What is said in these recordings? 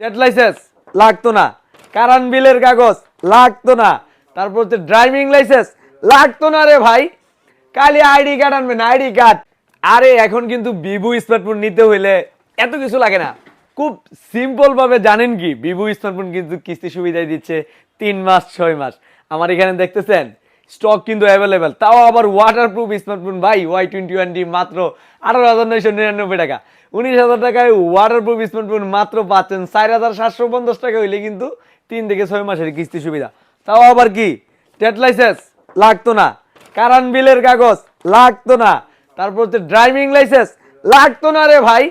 Trade licence লাগতো না, current বিলের কাগজ লাগতো না, তারপর হচ্ছে ড্রাইভিং লাইসেন্স লাগতো না রে ভাই, খালি আইডি কার্ড আনবেন, আইডি কার্ড। আরে এখন কিন্তু ভিভো স্মার্টফোন নিতে হইলে এত কিছু লাগে না, খুব সিম্পল ভাবে জানেন কি, ভিভো স্মার্টফোন কিন্তু কিস্তি সুবিধায় দিচ্ছে 3 মাস 6 মাস। আমার এখানে দেখতেছেন স্টক কিন্তু অ্যাভেলেবেল, তাও আবার ওয়াটারপ্রুফ স্মার্টফোন ভাই, Y21 মাত্র 18,999 টাকা। 19,000 টাকায় ওয়াটারপ্রুফ স্মার্টফোন মাত্র পাচ্ছেন 4,750 টাকা হইলে কিন্তু 3 থেকে 6 মাসের কিস্তি সুবিধা। তাও আবার কি ট্রেড লাইসেন্স লাগতো না, কারেন্ট বিলের কাগজ লাগতো না, তারপর হচ্ছে ড্রাইভিং লাইসেন্স লাগতো না রে ভাই,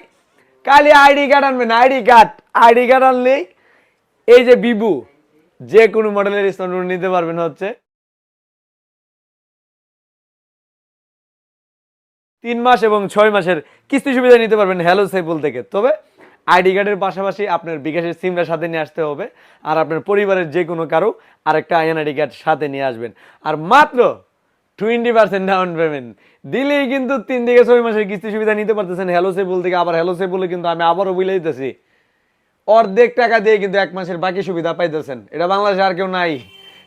খালি আইডি কার্ড আনবেন, আইডি কার্ড। আইডি কার্ড আনলেই এই যে ভিভো যে কোনো মডেলের স্মার্টফোন নিতে পারবেন হচ্ছে 3 মাস এবং 6 মাসের কিস্তি সুবিধা নিতে পারবেন হ্যালো সাইফুল থেকে। তবে আইডি কার্ডের পাশাপাশি আপনার বিকাশের সিমটা সাথে নিয়ে আসতে হবে, আর আপনার পরিবারের যে কোনো কারো আরেকটা আইএনআইডি কার্ড সাথে নিয়ে আসবেন, আর মাত্র 20% ডাউন পেমেন্ট দিলেই কিন্তু 3 থেকে 6 মাসের কিস্তি সুবিধা নিতে পারতেছেন হ্যালো সাইফুল থেকে। আবার হ্যালো সাইফুলে কিন্তু আমি আবারও বলে দিতেছি, অর্ধেক টাকা দিয়ে কিন্তু 1 মাসের বাকি সুবিধা পাইতেছেন, এটা বাংলাদেশে আর কেউ নাই।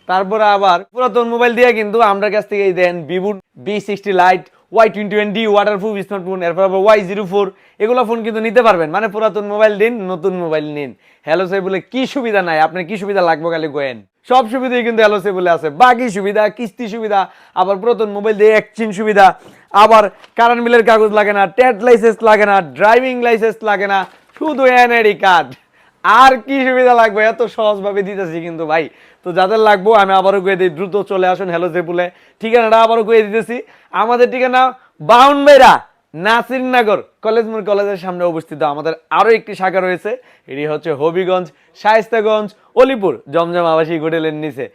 তারপরে আবার পুরাতন মোবাইল দিয়ে কিন্তু আমরা কাছ থেকে দেন Vivo B60 light, Y21 waterproof smartphone, এরপর আবার Y04, এগুলো ফোন কিন্তু নিতে পারবেন। মানে পুরাতন মোবাইল দিন, নতুন মোবাইল নিন। হ্যালো সাই বলে কি সুবিধা নাই, আপনার কি সুবিধা লাগবে খালি গোয়েন, সব সুবিধাই কিন্তু হ্যালো সাই বলে আছে। বাকি সুবিধা, কিস্তি সুবিধা, আবার পুরাতন মোবাইল দিয়ে এক্সচেঞ্জ সুবিধা, আবার কারেন্ট বিলের কাগজ লাগে না, ট্রেড লাইসেন্স লাগে না, ড্রাইভিং লাইসেন্স লাগে না, শুধু এনআইডি কার্ড। আর কি সুবিধা লাগবে, এত সহজভাবে দিতেছি কিন্তু ভাই। তো যাদের লাগবো আমি আবারও কয়ে দিই, দ্রুত চলে আসুন হ্যালো জেপুলে। ঠিকানাটা আবারও কয়ে দিতেছি, আমাদের ঠিকানা বাউনবেড়া নাসিরনগর কলেজ মোড়, কলেজের সামনে অবস্থিত। আমাদের আরো একটি শাখা রয়েছে, এটি হচ্ছে হবিগঞ্জ, শায়েস্তাগঞ্জ, অলিপুর জমজম আবাসিক হোটেলের নিচে।